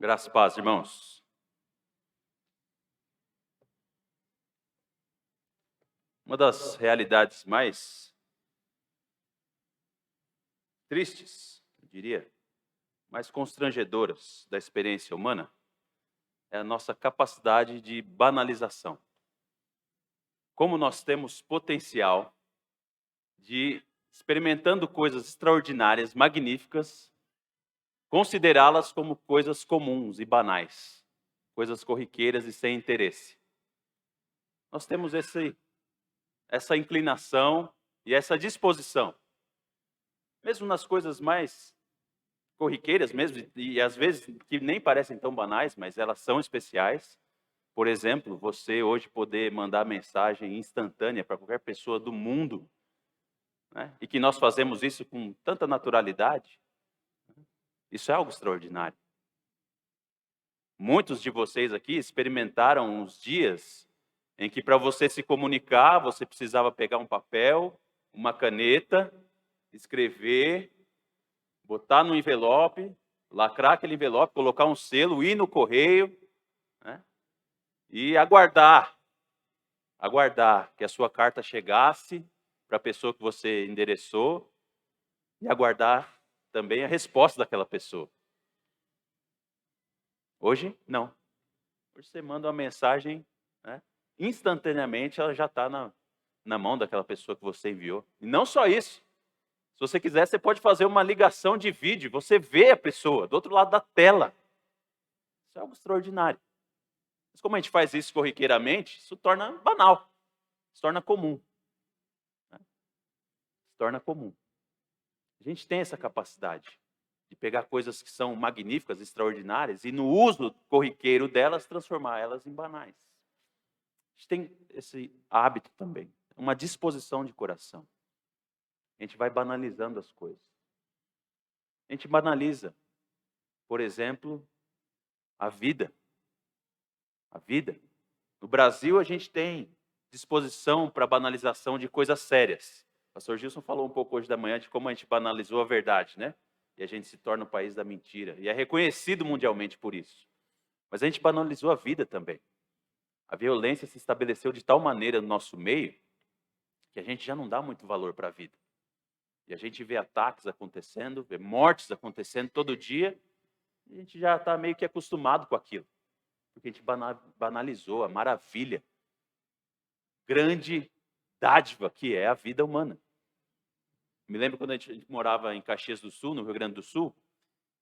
Graças e paz, irmãos. Uma das realidades mais tristes, eu diria, mais constrangedoras da experiência humana é a nossa capacidade de banalização. Como nós temos potencial de, experimentando coisas extraordinárias, magníficas, considerá-las como coisas comuns e banais, coisas corriqueiras e sem interesse. Nós temos essa inclinação e essa disposição, mesmo nas coisas mais corriqueiras mesmo, e às vezes que nem parecem tão banais, mas elas são especiais. Por exemplo, você hoje poder mandar mensagem instantânea para qualquer pessoa do mundo, né? E que nós fazemos isso com tanta naturalidade, isso é algo extraordinário. Muitos de vocês aqui experimentaram uns dias em que para você se comunicar, você precisava pegar um papel, uma caneta, escrever, botar no envelope, lacrar aquele envelope, colocar um selo, ir no correio, né? E aguardar que a sua carta chegasse para a pessoa que você endereçou e aguardar também a resposta daquela pessoa. Hoje, não. Hoje você manda uma mensagem, né? Instantaneamente ela já está na mão daquela pessoa que você enviou. E não só isso. Se você quiser, você pode fazer uma ligação de vídeo, você vê a pessoa do outro lado da tela. Isso é algo extraordinário. Mas como a gente faz isso corriqueiramente, isso torna banal, se torna comum. Né? Se torna comum. A gente tem essa capacidade de pegar coisas que são magníficas, extraordinárias, e no uso corriqueiro delas, transformar elas em banais. A gente tem esse hábito também, uma disposição de coração. A gente vai banalizando as coisas. A gente banaliza, por exemplo, a vida. A vida. No Brasil, a gente tem disposição para banalização de coisas sérias. O pastor Gilson falou um pouco hoje da manhã de como a gente banalizou a verdade, né? E a gente se torna o país da mentira. E é reconhecido mundialmente por isso. Mas a gente banalizou a vida também. A violência se estabeleceu de tal maneira no nosso meio que a gente já não dá muito valor para a vida. E a gente vê ataques acontecendo, vê mortes acontecendo todo dia, e a gente já está meio que acostumado com aquilo. Porque a gente banalizou a maravilha, grande dádiva que é a vida humana. Me lembro quando a gente morava em Caxias do Sul, no Rio Grande do Sul,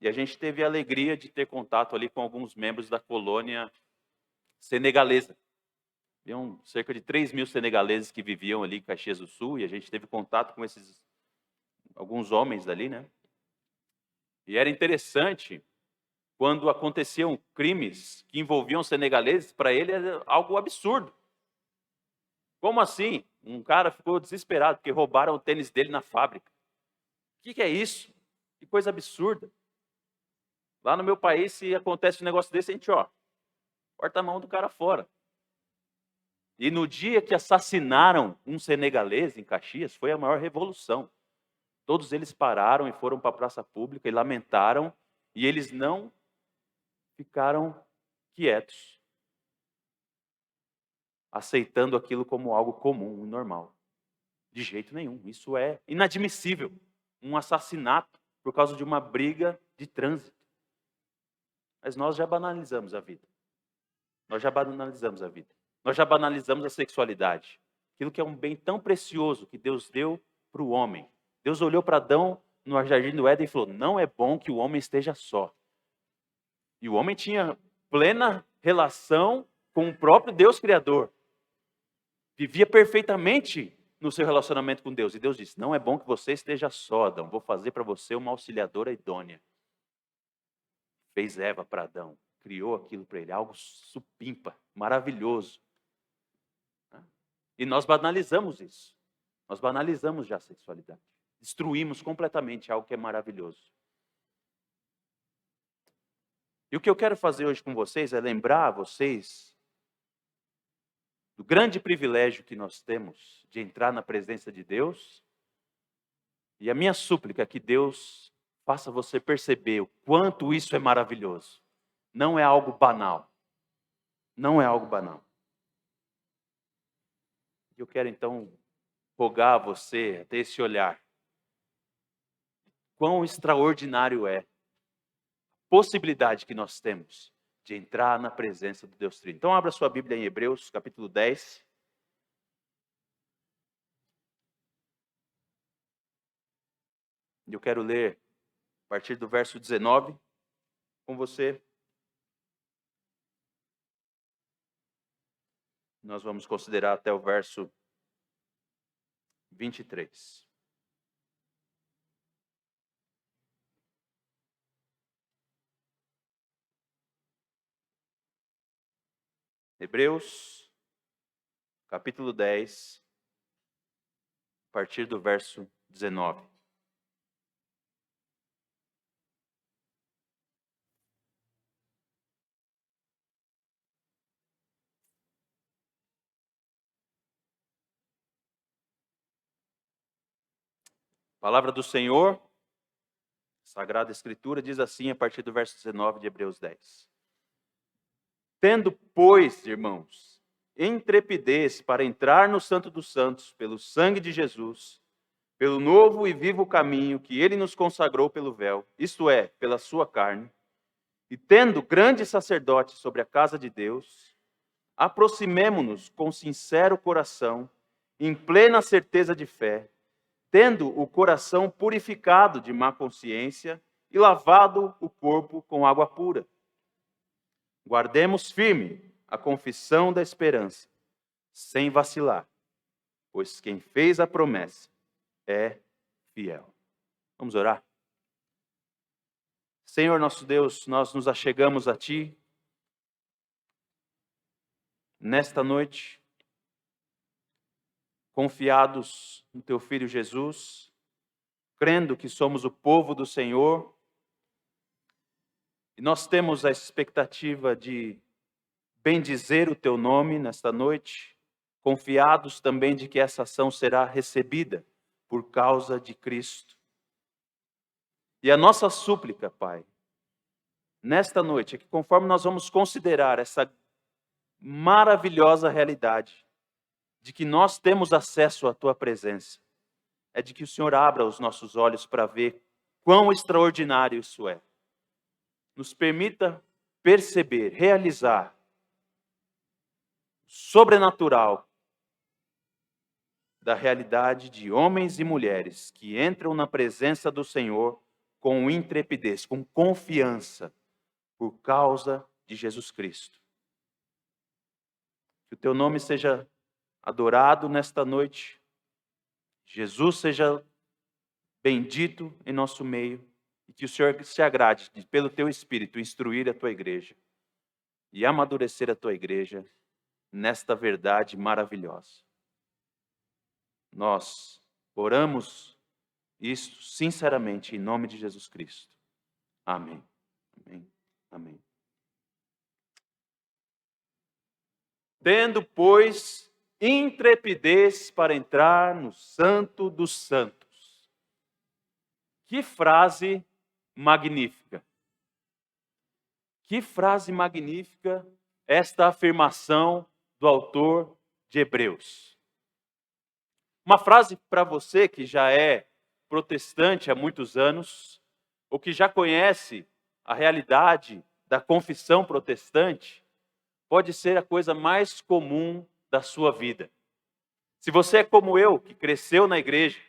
e a gente teve a alegria de ter contato ali com alguns membros da colônia senegalesa. Haviam cerca de 3.000 senegaleses que viviam ali em Caxias do Sul, e a gente teve contato com alguns homens dali, né? E era interessante quando aconteciam crimes que envolviam senegaleses, para ele era algo absurdo. Como assim? Um cara ficou desesperado porque roubaram o tênis dele na fábrica. O que é isso? Que coisa absurda. Lá no meu país, se acontece um negócio desse, a gente, corta a mão do cara fora. E no dia que assassinaram um senegalês em Caxias, foi a maior revolução. Todos eles pararam e foram para a praça pública e lamentaram, e eles não ficaram quietos, aceitando aquilo como algo comum e normal. De jeito nenhum. Isso é inadmissível. Um assassinato por causa de uma briga de trânsito. Mas nós já banalizamos a vida. Nós já banalizamos a vida. Nós já banalizamos a sexualidade. Aquilo que é um bem tão precioso que Deus deu para o homem. Deus olhou para Adão no jardim do Éden e falou: não é bom que o homem esteja só. E o homem tinha plena relação com o próprio Deus Criador. Vivia perfeitamente no seu relacionamento com Deus. E Deus disse: não é bom que você esteja só, Adão. Vou fazer para você uma auxiliadora idônea. Fez Eva para Adão. Criou aquilo para ele. Algo supimpa, maravilhoso. E nós banalizamos isso. Nós banalizamos já a sexualidade. Destruímos completamente algo que é maravilhoso. E o que eu quero fazer hoje com vocês é lembrar vocês do grande privilégio que nós temos de entrar na presença de Deus. E a minha súplica é que Deus faça você perceber o quanto isso é maravilhoso. não é algo banal. Não é algo banal. Eu quero então rogar a você a ter esse olhar. Quão extraordinário é a possibilidade que nós temos de entrar na presença do Deus Trino. Então abra sua Bíblia em Hebreus, capítulo 10. Eu quero ler a partir do verso 19 com você. Nós vamos considerar até o verso 23. Hebreus, capítulo 10, a partir do verso 19. A palavra do Senhor, Sagrada Escritura, diz assim a partir do verso 19 de Hebreus 10. Tendo, pois, irmãos, intrepidez para entrar no Santo dos Santos pelo sangue de Jesus, pelo novo e vivo caminho que ele nos consagrou pelo véu, isto é, pela sua carne, e tendo grande sacerdote sobre a casa de Deus, aproximemo-nos com sincero coração, em plena certeza de fé, tendo o coração purificado de má consciência e lavado o corpo com água pura. Guardemos firme a confissão da esperança, sem vacilar, pois quem fez a promessa é fiel. Vamos orar? Senhor nosso Deus, nós nos achegamos a Ti nesta noite, confiados no Teu Filho Jesus, crendo que somos o povo do Senhor, e nós temos a expectativa de bendizer o Teu nome nesta noite, confiados também de que essa ação será recebida por causa de Cristo. E a nossa súplica, Pai, nesta noite, é que conforme nós vamos considerar essa maravilhosa realidade de que nós temos acesso à Tua presença, é de que o Senhor abra os nossos olhos para ver quão extraordinário isso é. Nos permita perceber, realizar o sobrenatural da realidade de homens e mulheres que entram na presença do Senhor com intrepidez, com confiança, por causa de Jesus Cristo. Que o Teu nome seja adorado nesta noite, Jesus seja bendito em nosso meio, e que o Senhor se agrade de, pelo Teu Espírito, instruir a Tua igreja e amadurecer a Tua igreja nesta verdade maravilhosa. Nós oramos isso sinceramente em nome de Jesus Cristo. Amém. Amém. Amém. Tendo, pois, intrepidez para entrar no Santo dos Santos. Que frase magnífica. Que frase magnífica esta afirmação do autor de Hebreus. Uma frase para você que já é protestante há muitos anos, ou que já conhece a realidade da confissão protestante, pode ser a coisa mais comum da sua vida. Se você é como eu, que cresceu na igreja,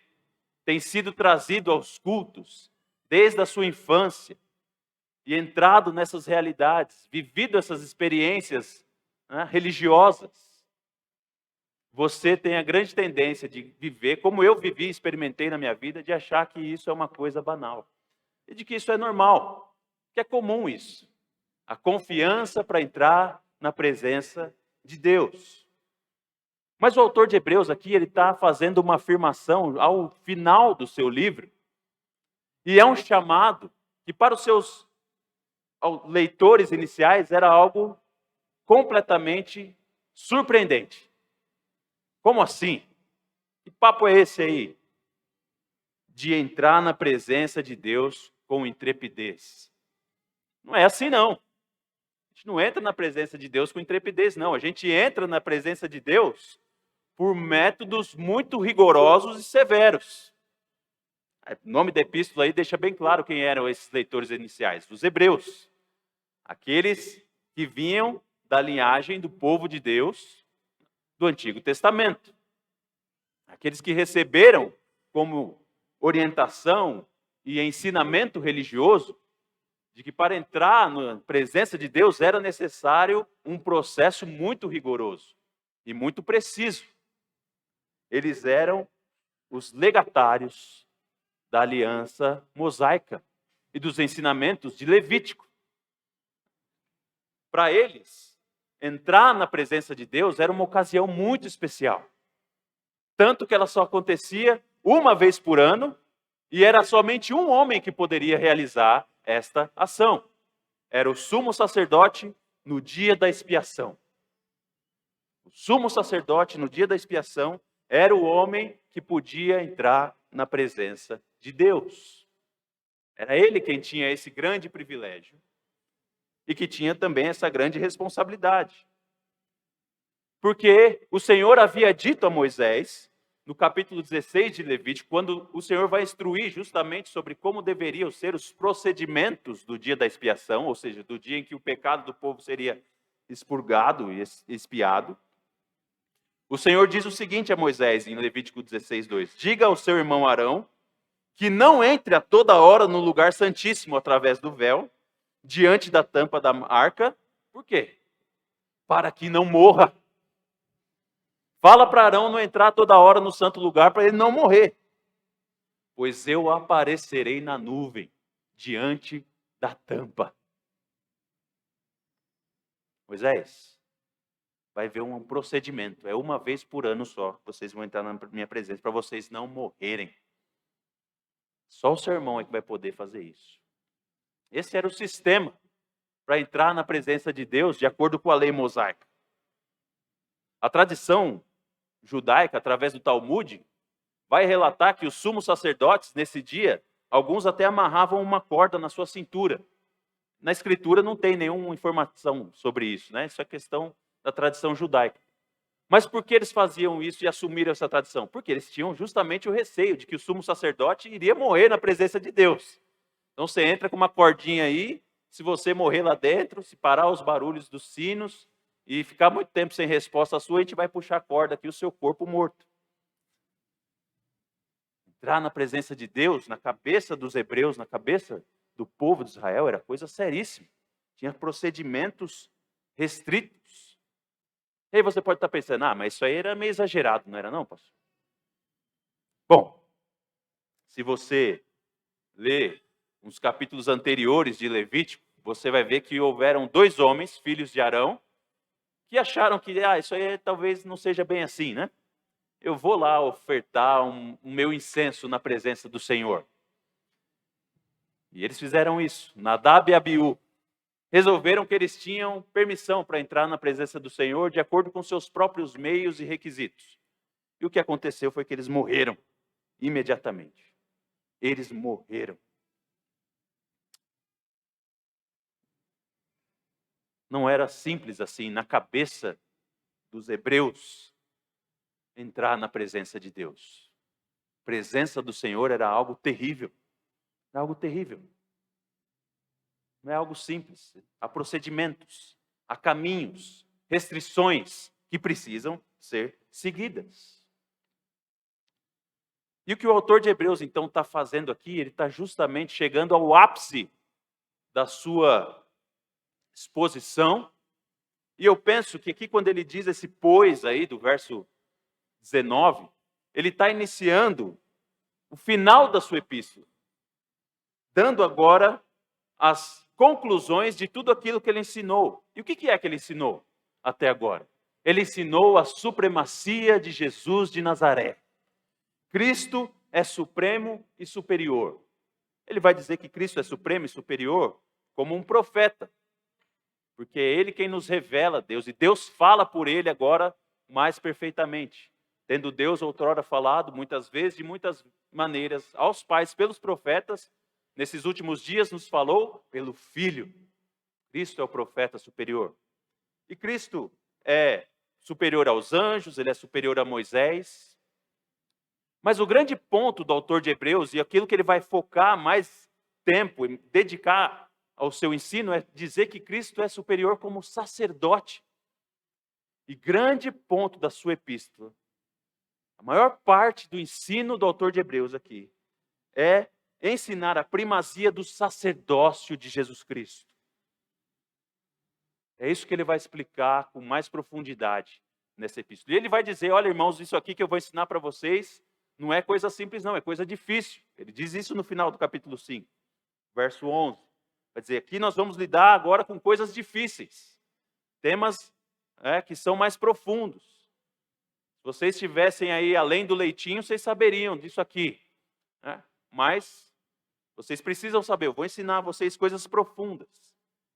tem sido trazido aos cultos desde a sua infância e entrado nessas realidades, vivido essas experiências religiosas, você tem a grande tendência de viver, como eu vivi e experimentei na minha vida, de achar que isso é uma coisa banal. E de que isso é normal, que é comum isso. A confiança para entrar na presença de Deus. Mas o autor de Hebreus aqui, ele está fazendo uma afirmação ao final do seu livro, e é um chamado que para os seus leitores iniciais era algo completamente surpreendente. Como assim? Que papo é esse aí? De entrar na presença de Deus com intrepidez. Não é assim não. A gente não entra na presença de Deus com intrepidez, não. A gente entra na presença de Deus por métodos muito rigorosos e severos. O nome da epístola aí deixa bem claro quem eram esses leitores iniciais, os hebreus. Aqueles que vinham da linhagem do povo de Deus do Antigo Testamento. Aqueles que receberam como orientação e ensinamento religioso de que para entrar na presença de Deus era necessário um processo muito rigoroso e muito preciso. Eles eram os legatários da aliança mosaica e dos ensinamentos de Levítico. Para eles, entrar na presença de Deus era uma ocasião muito especial. Tanto que ela só acontecia uma vez por ano e era somente um homem que poderia realizar esta ação. Era o sumo sacerdote no dia da expiação. O sumo sacerdote no dia da expiação era o homem que podia entrar na presença de Deus. Era ele quem tinha esse grande privilégio e que tinha também essa grande responsabilidade. Porque o Senhor havia dito a Moisés, no capítulo 16 de Levítico, quando o Senhor vai instruir justamente sobre como deveriam ser os procedimentos do dia da expiação, ou seja, do dia em que o pecado do povo seria expurgado e expiado. O Senhor diz o seguinte a Moisés, em Levítico 16, 2: diga ao seu irmão Arão que não entre a toda hora no lugar santíssimo através do véu, diante da tampa da arca. Por quê? Para que não morra. Fala para Arão não entrar toda hora no santo lugar para ele não morrer. Pois eu aparecerei na nuvem, diante da tampa. Moisés, vai ver um procedimento. É uma vez por ano só. Vocês vão entrar na minha presença para vocês não morrerem. Só o seu irmão é que vai poder fazer isso. Esse era o sistema para entrar na presença de Deus de acordo com a lei mosaica. A tradição judaica, através do Talmud, vai relatar que os sumos sacerdotes, nesse dia, alguns até amarravam uma corda na sua cintura. Na Escritura não tem nenhuma informação sobre isso, né? Isso é questão da tradição judaica. Mas por que eles faziam isso e assumiram essa tradição? Porque eles tinham justamente o receio de que o sumo sacerdote iria morrer na presença de Deus. Então você entra com uma cordinha aí, se você morrer lá dentro, se parar os barulhos dos sinos e ficar muito tempo sem resposta sua, a gente vai puxar a corda aqui, o seu corpo morto. Entrar na presença de Deus, na cabeça dos hebreus, na cabeça do povo de Israel, era coisa seríssima. Tinha procedimentos restritos. E aí você pode estar pensando, mas isso aí era meio exagerado, não era não, pastor? Bom, se você ler uns capítulos anteriores de Levítico, você vai ver que houveram 2 homens, filhos de Arão, que acharam que isso aí talvez não seja bem assim, né? Eu vou lá ofertar o meu incenso na presença do Senhor. E eles fizeram isso. Nadab e Abiú resolveram que eles tinham permissão para entrar na presença do Senhor de acordo com seus próprios meios e requisitos. E o que aconteceu foi que eles morreram imediatamente. Eles morreram. Não era simples assim, na cabeça dos hebreus, entrar na presença de Deus. A presença do Senhor era algo terrível. Era algo terrível. Não é algo simples. Há procedimentos, há caminhos, restrições que precisam ser seguidas. E o que o autor de Hebreus, então, está fazendo aqui, ele está justamente chegando ao ápice da sua exposição. E eu penso que aqui, quando ele diz esse pois aí, do verso 19, ele está iniciando o final da sua epístola, dando agora as conclusões de tudo aquilo que ele ensinou. E o que é que ele ensinou até agora? Ele ensinou a supremacia de Jesus de Nazaré. Cristo é supremo e superior. Ele vai dizer que Cristo é supremo e superior como um profeta, porque é Ele quem nos revela Deus, e Deus fala por Ele agora mais perfeitamente. Tendo Deus outrora falado, muitas vezes, de muitas maneiras, aos pais pelos profetas, nesses últimos dias nos falou pelo Filho. Cristo é o profeta superior. E Cristo é superior aos anjos, ele é superior a Moisés. Mas o grande ponto do autor de Hebreus, e aquilo que ele vai focar mais tempo, e dedicar ao seu ensino, é dizer que Cristo é superior como sacerdote. E grande ponto da sua epístola, a maior parte do ensino do autor de Hebreus aqui, é ensinar a primazia do sacerdócio de Jesus Cristo. É isso que ele vai explicar com mais profundidade nessa epístola. E ele vai dizer, olha irmãos, isso aqui que eu vou ensinar para vocês, não é coisa simples não, é coisa difícil. Ele diz isso no final do capítulo 5, verso 11. Vai dizer, aqui nós vamos lidar agora com coisas difíceis, temas que são mais profundos. Se vocês estivessem aí além do leitinho, vocês saberiam disso aqui. Mas vocês precisam saber, eu vou ensinar a vocês coisas profundas.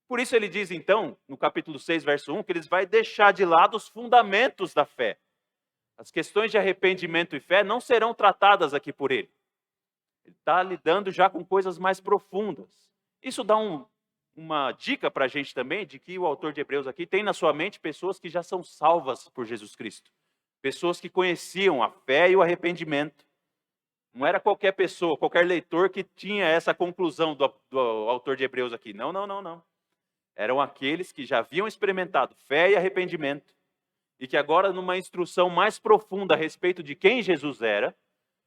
Por isso ele diz então, no capítulo 6, verso 1, que ele vai deixar de lado os fundamentos da fé. As questões de arrependimento e fé não serão tratadas aqui por ele. Ele está lidando já com coisas mais profundas. Isso dá uma dica para a gente também, de que o autor de Hebreus aqui tem na sua mente pessoas que já são salvas por Jesus Cristo. Pessoas que conheciam a fé e o arrependimento. Não era qualquer pessoa, qualquer leitor que tinha essa conclusão do autor de Hebreus aqui. Não, não, não, não. Eram aqueles que já haviam experimentado fé e arrependimento, e que agora, numa instrução mais profunda a respeito de quem Jesus era,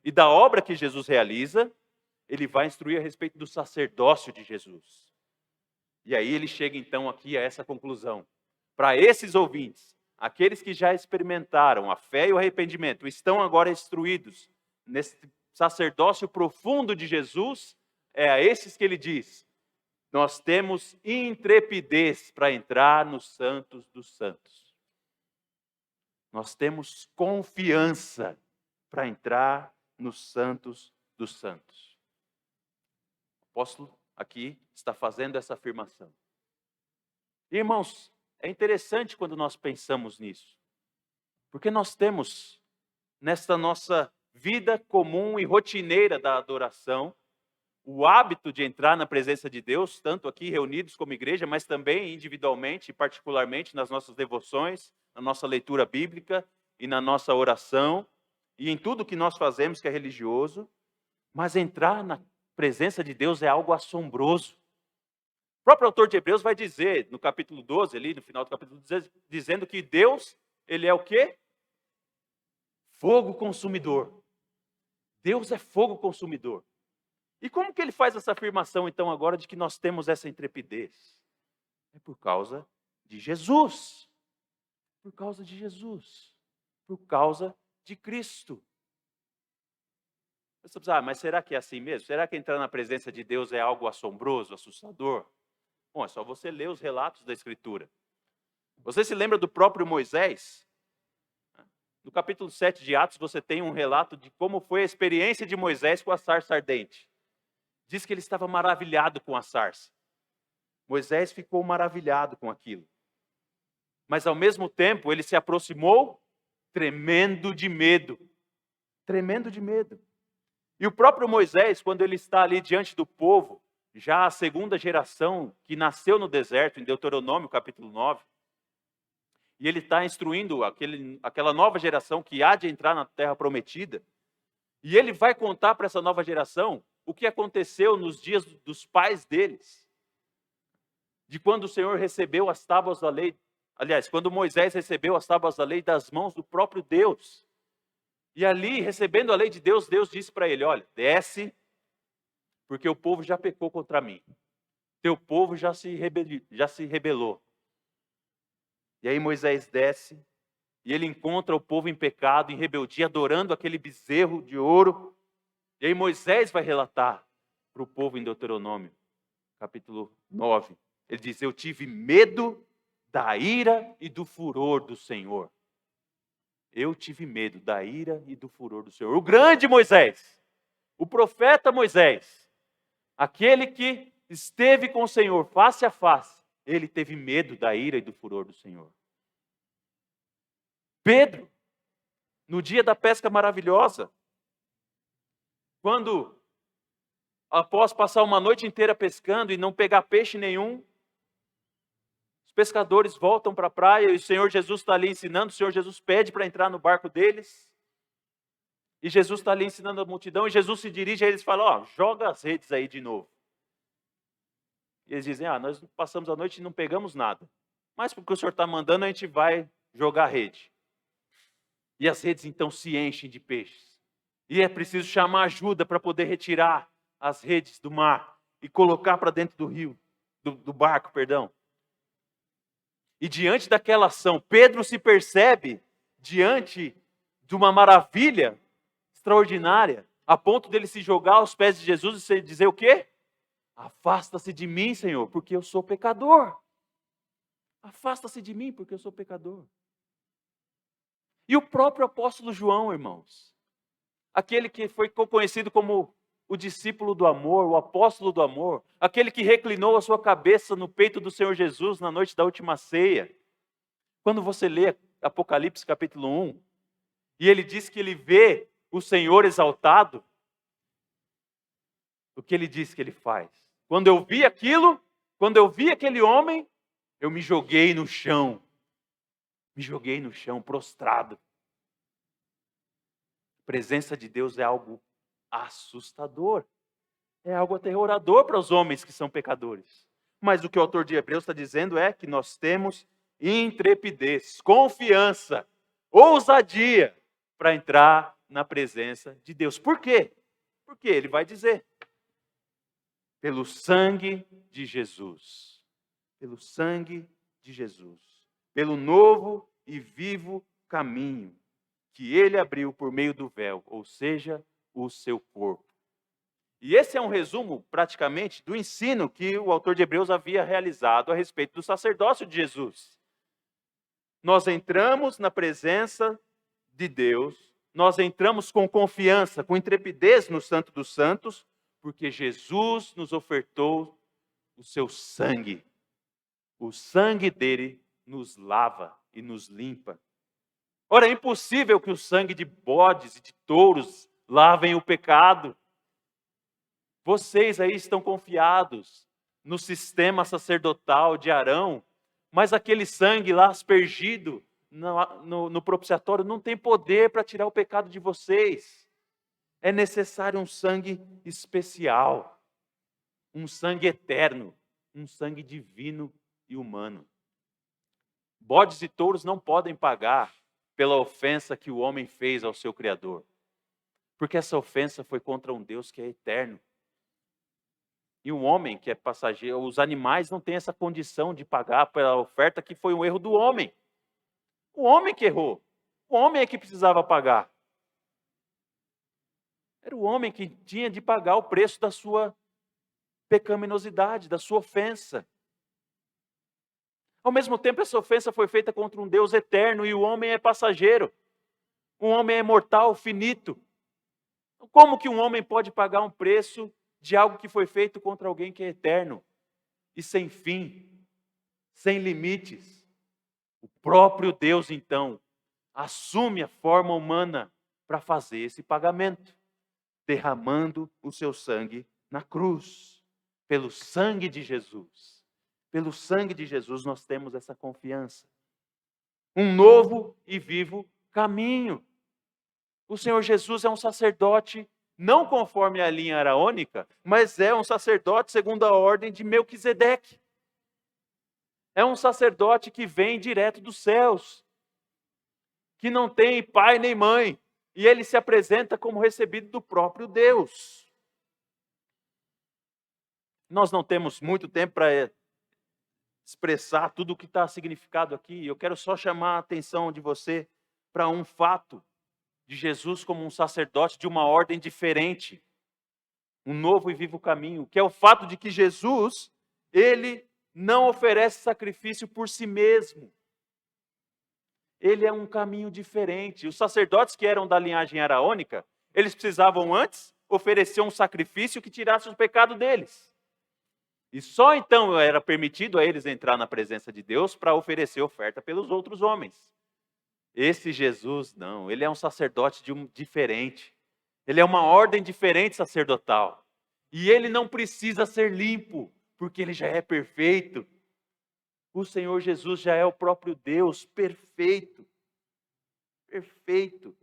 e da obra que Jesus realiza, ele vai instruir a respeito do sacerdócio de Jesus. E aí ele chega então aqui a essa conclusão. Para esses ouvintes, aqueles que já experimentaram a fé e o arrependimento, estão agora instruídos nesse sacerdócio profundo de Jesus, é a esses que ele diz, nós temos intrepidez para entrar nos santos dos santos. Nós temos confiança para entrar nos santos dos santos. O apóstolo aqui está fazendo essa afirmação. Irmãos, é interessante quando nós pensamos nisso, porque nós temos, nesta nossa vida comum e rotineira da adoração, o hábito de entrar na presença de Deus, tanto aqui reunidos como igreja, mas também individualmente e particularmente nas nossas devoções, na nossa leitura bíblica e na nossa oração, e em tudo que nós fazemos que é religioso, mas entrar na presença de Deus é algo assombroso. O próprio autor de Hebreus vai dizer, no capítulo 12, ali no final do capítulo 12, dizendo que Deus, ele é o quê? Fogo consumidor. Deus é fogo consumidor. E como que ele faz essa afirmação, então, agora, de que nós temos essa intrepidez? É por causa de Jesus. Por causa de Jesus. Por causa de Cristo. Você pensa, mas será que é assim mesmo? Será que entrar na presença de Deus é algo assombroso, assustador? Bom, é só você ler os relatos da Escritura. Você se lembra do próprio Moisés? No capítulo 7 de Atos, você tem um relato de como foi a experiência de Moisés com a sarça ardente. Diz que ele estava maravilhado com a sarça. Moisés ficou maravilhado com aquilo. Mas ao mesmo tempo, ele se aproximou tremendo de medo. Tremendo de medo. E o próprio Moisés, quando ele está ali diante do povo, já a segunda geração que nasceu no deserto, em Deuteronômio capítulo 9, e ele está instruindo aquela nova geração que há de entrar na terra prometida, e ele vai contar para essa nova geração o que aconteceu nos dias dos pais deles, de quando o Senhor recebeu as tábuas da lei, aliás, quando Moisés recebeu as tábuas da lei das mãos do próprio Deus. E ali, recebendo a lei de Deus, Deus disse para ele, olha, desce, porque o povo já pecou contra mim. Teu povo já se rebelou. E aí Moisés desce, e ele encontra o povo em pecado, em rebeldia, adorando aquele bezerro de ouro. E aí Moisés vai relatar para o povo em Deuteronômio, capítulo 9. Ele diz, eu tive medo da ira e do furor do Senhor. Eu tive medo da ira e do furor do Senhor. O grande Moisés, o profeta Moisés, aquele que esteve com o Senhor face a face, ele teve medo da ira e do furor do Senhor. Pedro, no dia da pesca maravilhosa, quando, após passar uma noite inteira pescando e não pegar peixe nenhum, Os pescadores voltam para a praia e o Senhor Jesus está ali ensinando. O Senhor Jesus pede para entrar no barco deles. E Jesus está ali ensinando a multidão. E Jesus se dirige a eles e fala: ó, joga as redes aí de novo. E eles dizem: nós passamos a noite e não pegamos nada. Mas porque o Senhor está mandando, a gente vai jogar a rede. E as redes então se enchem de peixes. E é preciso chamar ajuda para poder retirar as redes do mar e colocar para dentro do rio, do barco, perdão. E diante daquela ação, Pedro se percebe diante de uma maravilha extraordinária, a ponto dele se jogar aos pés de Jesus e dizer o quê? Afasta-se de mim, Senhor, porque eu sou pecador. Afasta-se de mim, porque eu sou pecador. E o próprio apóstolo João, irmãos, aquele que foi conhecido como o discípulo do amor, o apóstolo do amor, aquele que reclinou a sua cabeça no peito do Senhor Jesus na noite da última ceia. Quando você lê Apocalipse capítulo 1, e ele diz que ele vê o Senhor exaltado, o que ele diz que ele faz? Quando eu vi aquilo, quando eu vi aquele homem, eu me joguei no chão. Me joguei no chão, prostrado. A presença de Deus é algo assustador. É algo aterrorador para os homens que são pecadores. Mas o que o autor de Hebreus está dizendo é que nós temos intrepidez, confiança, ousadia para entrar na presença de Deus. Por quê? Porque ele vai dizer: pelo sangue de Jesus. Pelo sangue de Jesus. Pelo novo e vivo caminho que ele abriu por meio do véu, ou seja, o seu corpo. E esse é um resumo, praticamente, do ensino que o autor de Hebreus havia realizado a respeito do sacerdócio de Jesus. Nós entramos na presença de Deus, nós entramos com confiança, com intrepidez no Santo dos Santos, porque Jesus nos ofertou o seu sangue. O sangue dele nos lava e nos limpa. Ora, é impossível que o sangue de bodes e de touros lavem o pecado. Vocês aí estão confiados no sistema sacerdotal de Arão, mas aquele sangue lá aspergido no propiciatório não tem poder para tirar o pecado de vocês. É necessário um sangue especial, um sangue eterno, um sangue divino e humano. Bodes e touros não podem pagar pela ofensa que o homem fez ao seu Criador, porque essa ofensa foi contra um Deus que é eterno. E um homem que é passageiro, os animais não têm essa condição de pagar pela oferta que foi um erro do homem. O homem que errou. O homem é que precisava pagar. Era o homem que tinha de pagar o preço da sua pecaminosidade, da sua ofensa. Ao mesmo tempo, essa ofensa foi feita contra um Deus eterno e o homem é passageiro. Um homem é mortal, finito. Como que um homem pode pagar um preço de algo que foi feito contra alguém que é eterno e sem fim, sem limites? O próprio Deus, então, assume a forma humana para fazer esse pagamento, derramando o seu sangue na cruz. Pelo sangue de Jesus. Pelo sangue de Jesus nós temos essa confiança. Um novo e vivo caminho. O Senhor Jesus é um sacerdote não conforme a linha araônica, mas é um sacerdote segundo a ordem de Melquisedeque. É um sacerdote que vem direto dos céus, que não tem pai nem mãe, e ele se apresenta como recebido do próprio Deus. Nós não temos muito tempo para expressar tudo o que está significado aqui. Eu quero só chamar a atenção de você para um fato de Jesus como um sacerdote de uma ordem diferente, um novo e vivo caminho, que é o fato de que Jesus, ele não oferece sacrifício por si mesmo. Ele é um caminho diferente. Os sacerdotes que eram da linhagem araônica, eles precisavam antes oferecer um sacrifício que tirasse o pecado deles. E só então era permitido a eles entrar na presença de Deus para oferecer oferta pelos outros homens. Esse Jesus, não, ele é um sacerdote diferente. Ele é uma ordem diferente sacerdotal. E ele não precisa ser limpo, porque ele já é perfeito. O Senhor Jesus já é o próprio Deus, perfeito. Perfeito.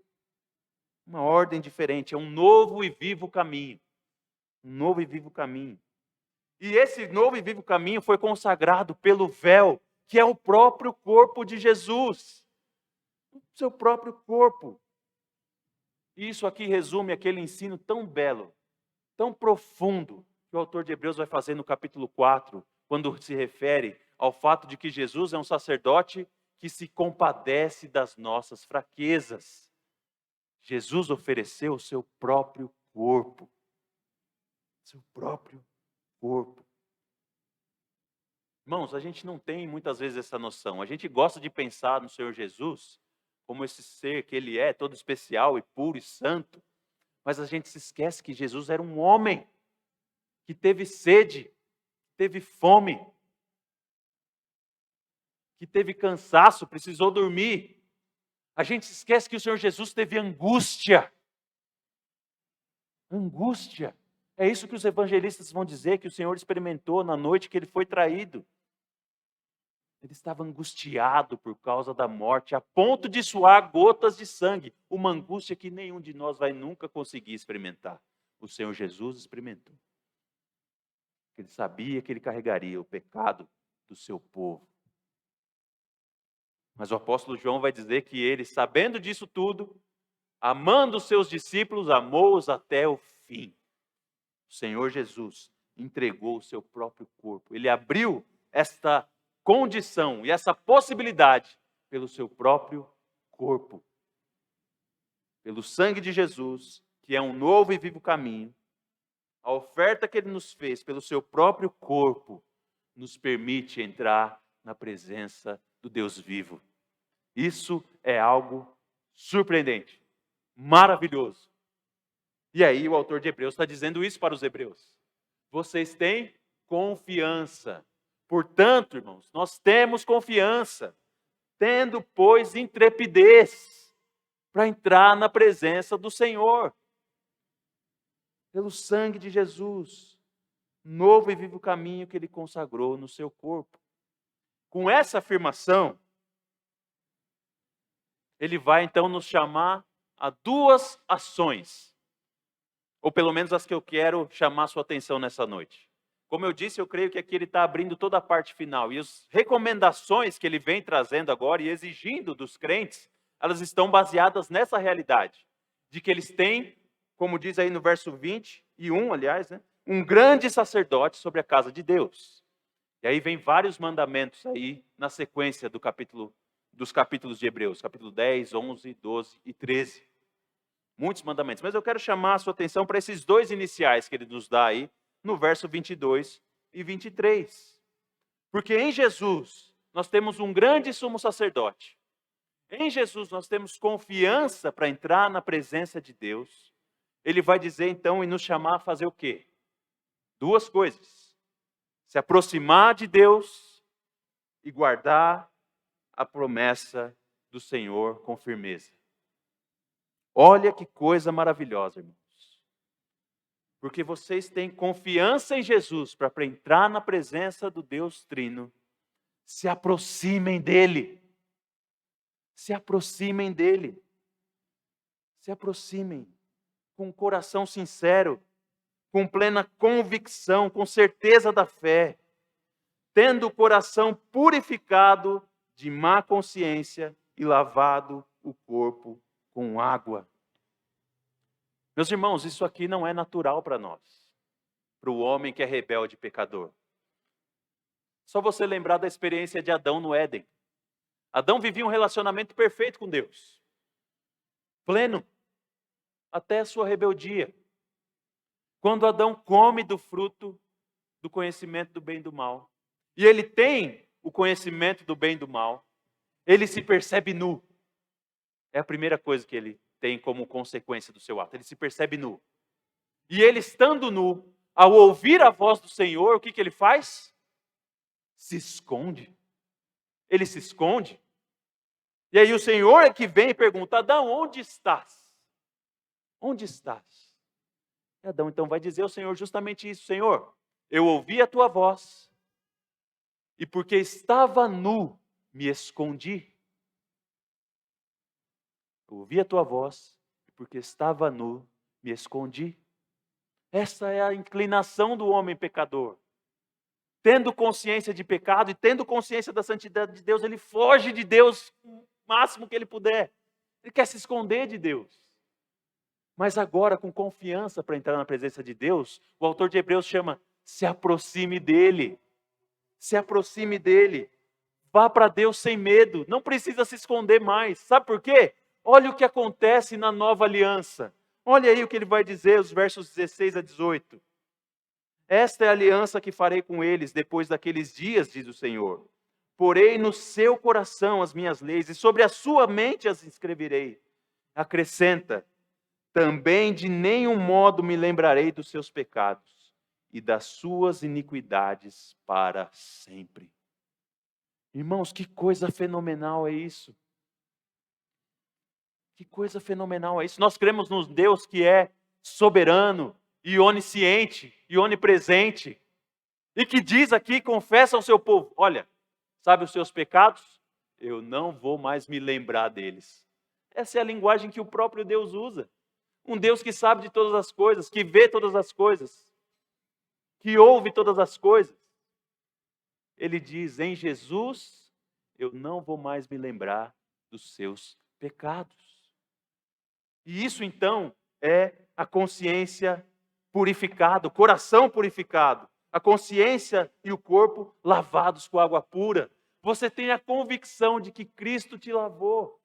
Uma ordem diferente, é um novo e vivo caminho. Um novo e vivo caminho. E esse novo e vivo caminho foi consagrado pelo véu, que é o próprio corpo de Jesus. O seu próprio corpo. Isso aqui resume aquele ensino tão belo, tão profundo, que o autor de Hebreus vai fazer no capítulo 4, quando se refere ao fato de que Jesus é um sacerdote que se compadece das nossas fraquezas. Jesus ofereceu o seu próprio corpo. Seu próprio corpo. Irmãos, a gente não tem muitas vezes essa noção. A gente gosta de pensar no Senhor Jesus como esse ser que Ele é, todo especial e puro e santo. Mas a gente se esquece que Jesus era um homem que teve sede, teve fome, que teve cansaço, precisou dormir. A gente se esquece que o Senhor Jesus teve angústia. Angústia. É isso que os evangelistas vão dizer que o Senhor experimentou na noite que Ele foi traído. Ele estava angustiado por causa da morte, a ponto de suar gotas de sangue. Uma angústia que nenhum de nós vai nunca conseguir experimentar. O Senhor Jesus experimentou. Ele sabia que Ele carregaria o pecado do seu povo. Mas o apóstolo João vai dizer que ele, sabendo disso tudo, amando os seus discípulos, amou-os até o fim. O Senhor Jesus entregou o seu próprio corpo. Ele abriu esta condição e essa possibilidade pelo seu próprio corpo. Pelo sangue de Jesus, que é um novo e vivo caminho, a oferta que Ele nos fez pelo seu próprio corpo, nos permite entrar na presença do Deus vivo. Isso é algo surpreendente, maravilhoso. E aí o autor de Hebreus está dizendo isso para os hebreus. Vocês têm confiança. Portanto, irmãos, nós temos confiança, tendo, pois, intrepidez para entrar na presença do Senhor. Pelo sangue de Jesus, novo e vivo caminho que Ele consagrou no seu corpo. Com essa afirmação, Ele vai então nos chamar a duas ações, ou pelo menos as que eu quero chamar a sua atenção nessa noite. Como eu disse, eu creio que aqui ele está abrindo toda a parte final. E as recomendações que ele vem trazendo agora e exigindo dos crentes, elas estão baseadas nessa realidade. De que eles têm, como diz aí no verso 21, aliás, um grande sacerdote sobre a casa de Deus. E aí vem vários mandamentos aí na sequência dos capítulos de Hebreus. Capítulo 10, 11, 12 e 13. Muitos mandamentos. Mas eu quero chamar a sua atenção para esses dois iniciais que ele nos dá aí, no verso 22 e 23. Porque em Jesus nós temos um grande sumo sacerdote. Em Jesus nós temos confiança para entrar na presença de Deus. Ele vai dizer então e nos chamar a fazer o quê? Duas coisas. Se aproximar de Deus e guardar a promessa do Senhor com firmeza. Olha que coisa maravilhosa, irmãos. Porque vocês têm confiança em Jesus para entrar na presença do Deus Trino. Se aproximem dele. Se aproximem dele. Se aproximem com um coração sincero, com plena convicção, com certeza da fé, tendo o coração purificado de má consciência e lavado o corpo com água. Meus irmãos, isso aqui não é natural para nós, para o homem que é rebelde e pecador. Só você lembrar da experiência de Adão no Éden. Adão vivia um relacionamento perfeito com Deus, pleno, até a sua rebeldia. Quando Adão come do fruto do conhecimento do bem e do mal, e ele tem o conhecimento do bem e do mal, ele se percebe nu. É a primeira coisa que ele tem como consequência do seu ato. Ele se percebe nu. E ele estando nu, ao ouvir a voz do Senhor, o que ele faz? Se esconde. Ele se esconde. E aí o Senhor é que vem e pergunta: Adão, onde estás? Onde estás? E Adão então vai dizer ao Senhor justamente isso: Senhor, eu ouvi a tua voz, e porque estava nu, me escondi. Ouvi a tua voz, e porque estava nu, me escondi. Essa é a inclinação do homem pecador. Tendo consciência de pecado e tendo consciência da santidade de Deus, ele foge de Deus o máximo que ele puder. Ele quer se esconder de Deus. Mas agora, com confiança para entrar na presença de Deus, o autor de Hebreus chama: se aproxime dele. Se aproxime dele. Vá para Deus sem medo. Não precisa se esconder mais. Sabe por quê? Olha o que acontece na nova aliança. Olha aí o que ele vai dizer, os versos 16 a 18. Esta é a aliança que farei com eles depois daqueles dias, diz o Senhor. Porei no seu coração as minhas leis e sobre a sua mente as escreverei. Acrescenta: também de nenhum modo me lembrarei dos seus pecados e das suas iniquidades para sempre. Irmãos, que coisa fenomenal é isso. Que coisa fenomenal é isso. Nós cremos num Deus que é soberano e onisciente e onipresente. E que diz aqui, confessa ao seu povo: olha, sabe os seus pecados? Eu não vou mais me lembrar deles. Essa é a linguagem que o próprio Deus usa. Um Deus que sabe de todas as coisas, que vê todas as coisas, que ouve todas as coisas. Ele diz: em Jesus, eu não vou mais me lembrar dos seus pecados. E isso então é a consciência purificada, o coração purificado, a consciência e o corpo lavados com água pura. Você tem a convicção de que Cristo te lavou.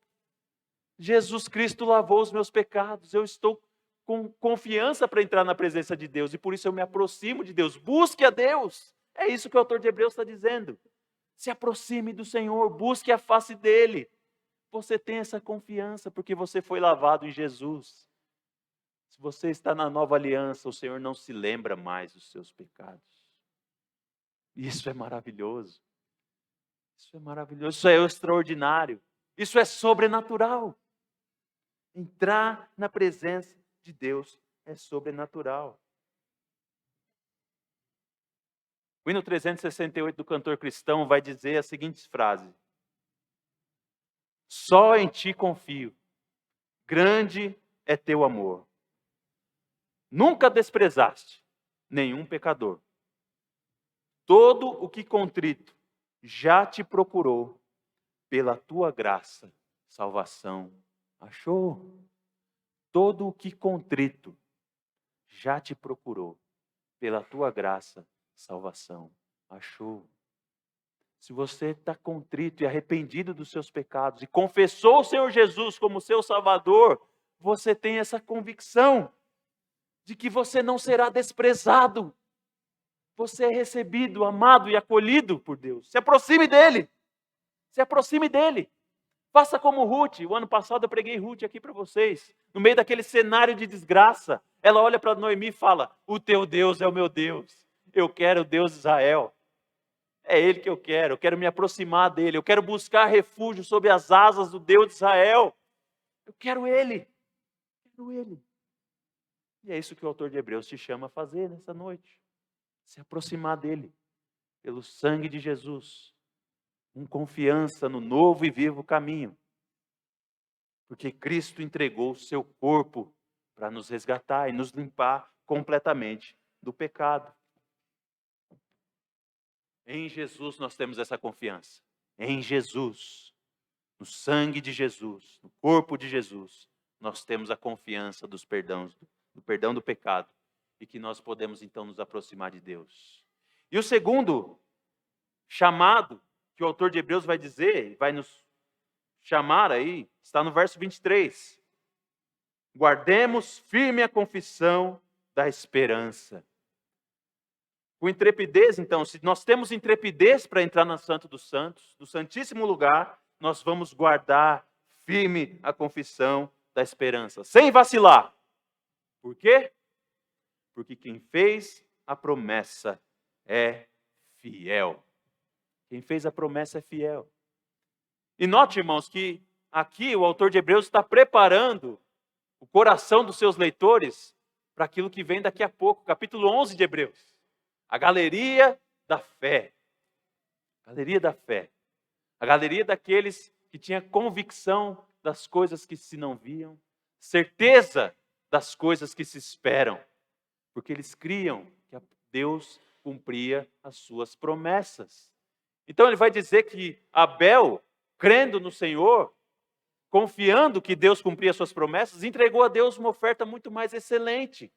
Jesus Cristo lavou os meus pecados. Eu estou com confiança para entrar na presença de Deus e por isso eu me aproximo de Deus. Busque a Deus. É isso que o autor de Hebreus está dizendo. Se aproxime do Senhor, busque a face dele. Você tem essa confiança porque você foi lavado em Jesus. Se você está na nova aliança, o Senhor não se lembra mais dos seus pecados. Isso é maravilhoso. Isso é maravilhoso, isso é extraordinário. Isso é sobrenatural. Entrar na presença de Deus é sobrenatural. O hino 368 do cantor cristão vai dizer a seguinte frase: só em ti confio, grande é teu amor. Nunca desprezaste nenhum pecador. Todo o que contrito já te procurou, pela tua graça, salvação achou. Todo o que contrito já te procurou, pela tua graça, salvação achou. Se você está contrito e arrependido dos seus pecados e confessou o Senhor Jesus como seu Salvador, você tem essa convicção de que você não será desprezado. Você é recebido, amado e acolhido por Deus. Se aproxime dele. Se aproxime dele. Faça como Ruth. O ano passado eu preguei Ruth aqui para vocês. No meio daquele cenário de desgraça, ela olha para Noemi e fala: o teu Deus é o meu Deus. Eu quero o Deus de Israel. É ele que eu quero me aproximar dele, eu quero buscar refúgio sob as asas do Deus de Israel. Eu quero ele. E é isso que o autor de Hebreus te chama a fazer nessa noite. Se aproximar dele, pelo sangue de Jesus, com confiança no novo e vivo caminho. Porque Cristo entregou o seu corpo para nos resgatar e nos limpar completamente do pecado. Em Jesus nós temos essa confiança. Em Jesus, no sangue de Jesus, no corpo de Jesus, nós temos a confiança do perdão do pecado e que nós podemos então nos aproximar de Deus. E o segundo chamado que o autor de Hebreus vai dizer, vai nos chamar aí, está no verso 23. Guardemos firme a confissão da esperança. Com intrepidez, então, se nós temos intrepidez para entrar no Santo dos Santos, no Santíssimo Lugar, nós vamos guardar firme a confissão da esperança, sem vacilar. Por quê? Porque quem fez a promessa é fiel. Quem fez a promessa é fiel. E note, irmãos, que aqui o autor de Hebreus está preparando o coração dos seus leitores para aquilo que vem daqui a pouco, capítulo 11 de Hebreus. A galeria da fé. A Galeria da fé. A galeria daqueles que tinha convicção das coisas que se não viam, certeza das coisas que se esperam, porque eles criam que Deus cumpria as suas promessas. Então ele vai dizer que Abel, crendo no Senhor, confiando que Deus cumpria as suas promessas, entregou a Deus uma oferta muito mais excelente,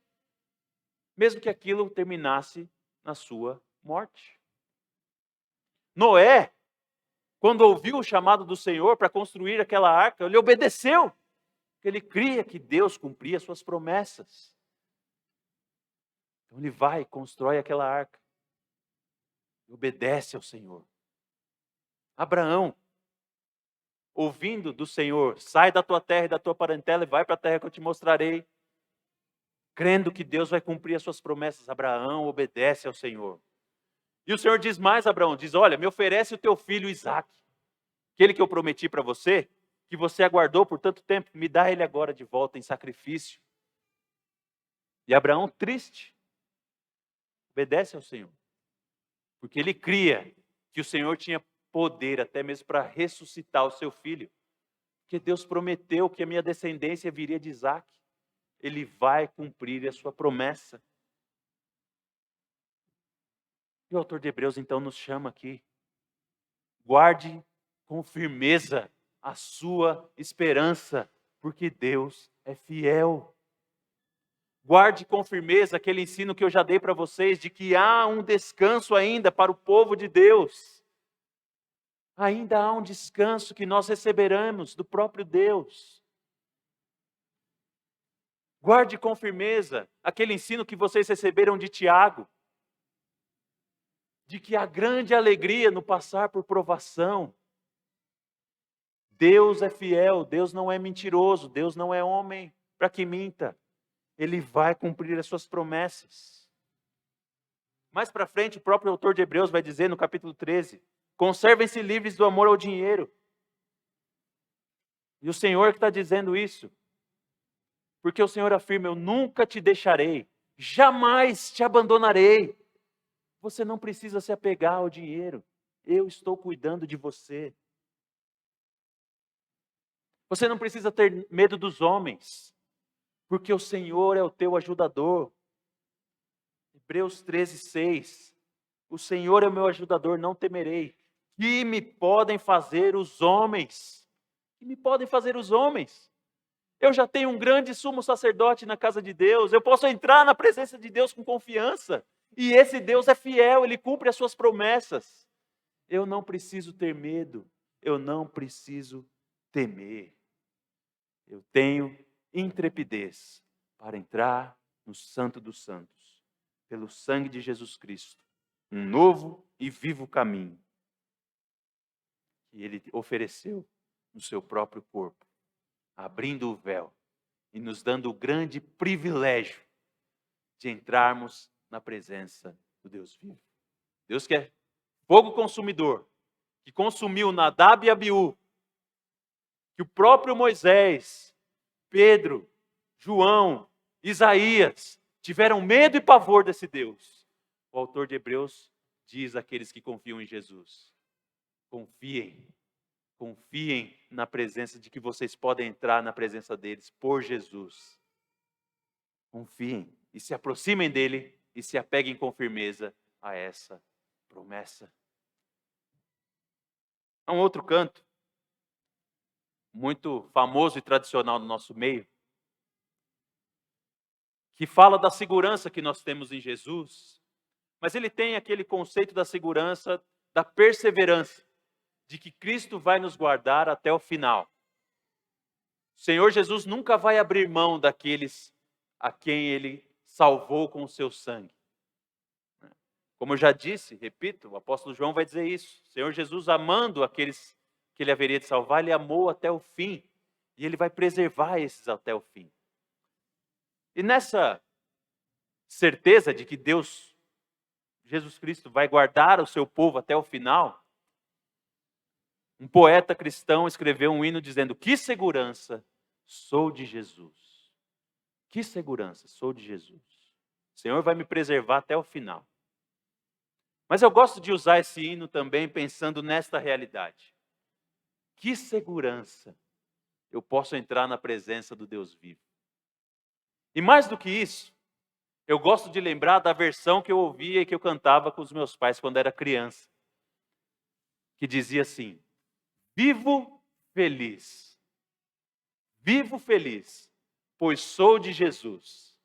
mesmo que aquilo terminasse na sua morte. Noé, quando ouviu o chamado do Senhor para construir aquela arca, ele obedeceu, porque ele cria que Deus cumpria as suas promessas. Então ele vai e constrói aquela arca, e obedece ao Senhor. Abraão, ouvindo do Senhor, sai da tua terra e da tua parentela e vai para a terra que eu te mostrarei, crendo que Deus vai cumprir as suas promessas. Abraão obedece ao Senhor. E o Senhor diz mais a Abraão, diz, olha, me oferece o teu filho Isaque, aquele que eu prometi para você, que você aguardou por tanto tempo, me dá ele agora de volta em sacrifício. E Abraão, triste, obedece ao Senhor, porque ele cria que o Senhor tinha poder até mesmo para ressuscitar o seu filho, porque Deus prometeu que a minha descendência viria de Isaque, ele vai cumprir a sua promessa. E o autor de Hebreus então nos chama aqui, guarde com firmeza a sua esperança, porque Deus é fiel. Guarde com firmeza aquele ensino que eu já dei para vocês, de que há um descanso ainda para o povo de Deus. Ainda há um descanso que nós receberemos do próprio Deus. Guarde com firmeza aquele ensino que vocês receberam de Tiago, de que há grande alegria no passar por provação. Deus é fiel, Deus não é mentiroso, Deus não é homem para que minta. Ele vai cumprir as suas promessas. Mais para frente, o próprio autor de Hebreus vai dizer no capítulo 13, conservem-se livres do amor ao dinheiro. E o Senhor que está dizendo isso, porque o Senhor afirma, eu nunca te deixarei, jamais te abandonarei. Você não precisa se apegar ao dinheiro, eu estou cuidando de você. Você não precisa ter medo dos homens, porque o Senhor é o teu ajudador. Hebreus 13, 6. O Senhor é o meu ajudador, não temerei. Que me podem fazer os homens? Que me podem fazer os homens? Eu já tenho um grande sumo sacerdote na casa de Deus. Eu posso entrar na presença de Deus com confiança. E esse Deus é fiel, Ele cumpre as suas promessas. Eu não preciso ter medo. Eu não preciso temer. Eu tenho intrepidez para entrar no Santo dos Santos, pelo sangue de Jesus Cristo, um novo e vivo caminho que Ele ofereceu no seu próprio corpo, abrindo o véu e nos dando o grande privilégio de entrarmos na presença do Deus vivo. Deus que é fogo consumidor, que consumiu Nadab e Abiú, que o próprio Moisés, Pedro, João, Isaías tiveram medo e pavor desse Deus. O autor de Hebreus diz àqueles que confiam em Jesus, confiem na presença de que vocês podem entrar na presença deles por Jesus. Confiem e se aproximem dele e se apeguem com firmeza a essa promessa. Há um outro canto, muito famoso e tradicional no nosso meio, que fala da segurança que nós temos em Jesus, mas ele tem aquele conceito da segurança, da perseverança, de que Cristo vai nos guardar até o final. O Senhor Jesus nunca vai abrir mão daqueles a quem Ele salvou com o seu sangue. Como eu já disse, repito, o apóstolo João vai dizer isso. O Senhor Jesus, amando aqueles que Ele haveria de salvar, Ele amou até o fim. E Ele vai preservar esses até o fim. E nessa certeza de que Deus, Jesus Cristo, vai guardar o seu povo até o final, um poeta cristão escreveu um hino dizendo, que segurança sou de Jesus. Que segurança sou de Jesus. O Senhor vai me preservar até o final. Mas eu gosto de usar esse hino também pensando nesta realidade. Que segurança eu posso entrar na presença do Deus vivo. E mais do que isso, eu gosto de lembrar da versão que eu ouvia e que eu cantava com os meus pais quando era criança. Que dizia assim: vivo feliz, pois sou de Jesus.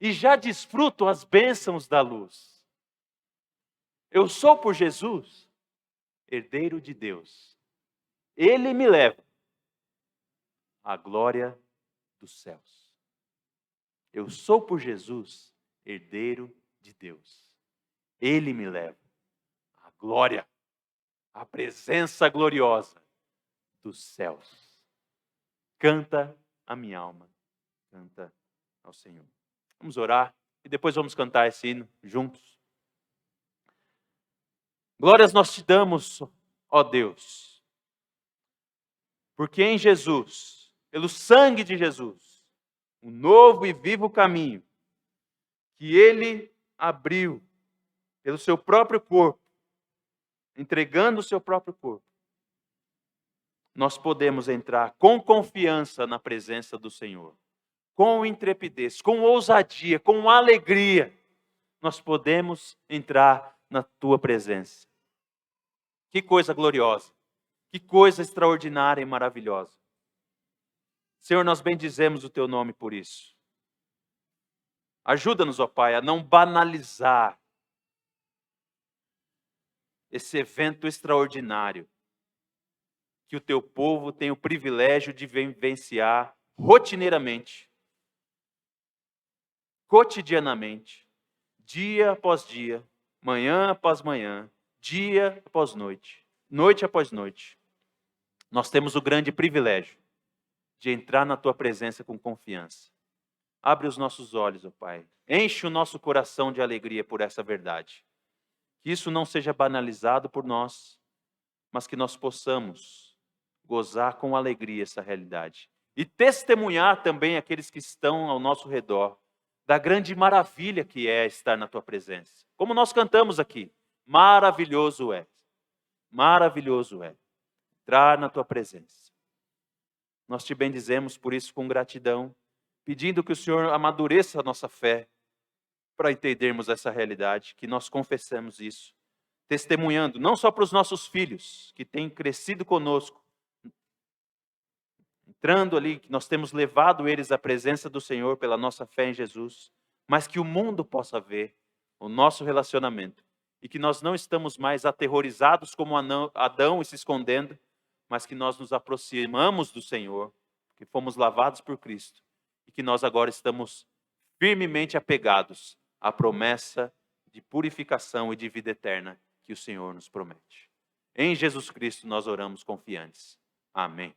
E já desfruto as bênçãos da luz. Eu sou por Jesus, herdeiro de Deus. Ele me leva à glória dos céus. Eu sou por Jesus, herdeiro de Deus. Ele me leva à glória, à presença gloriosa dos céus. Canta a minha alma, canta ao Senhor. Vamos orar e depois vamos cantar esse hino juntos. Glórias nós te damos, ó Deus, porque em Jesus, pelo sangue de Jesus, um novo e vivo caminho que Ele abriu pelo seu próprio corpo, entregando o seu próprio corpo, nós podemos entrar com confiança na presença do Senhor, com intrepidez, com ousadia, com alegria, nós podemos entrar na Tua presença. Que coisa gloriosa, que coisa extraordinária e maravilhosa. Senhor, nós bendizemos o Teu nome por isso. Ajuda-nos, ó Pai, a não banalizar esse evento extraordinário que o Teu povo tem o privilégio de vivenciar rotineiramente, cotidianamente, dia após dia, manhã após manhã, dia após noite, noite após noite. Nós temos o grande privilégio de entrar na Tua presença com confiança. Abre os nossos olhos, ó Pai. Enche o nosso coração de alegria por essa verdade. Que isso não seja banalizado por nós, mas que nós possamos gozar com alegria essa realidade. E testemunhar também aqueles que estão ao nosso redor da grande maravilha que é estar na Tua presença. Como nós cantamos aqui, maravilhoso é entrar na Tua presença. Nós Te bendizemos por isso com gratidão, pedindo que o Senhor amadureça a nossa fé para entendermos essa realidade, que nós confessemos isso, testemunhando não só para os nossos filhos, que têm crescido conosco, entrando ali, que nós temos levado eles à presença do Senhor pela nossa fé em Jesus, mas que o mundo possa ver o nosso relacionamento e que nós não estamos mais aterrorizados como Adão e se escondendo, mas que nós nos aproximamos do Senhor, que fomos lavados por Cristo e que nós agora estamos firmemente apegados à promessa de purificação e de vida eterna que o Senhor nos promete. Em Jesus Cristo nós oramos confiantes. Amém.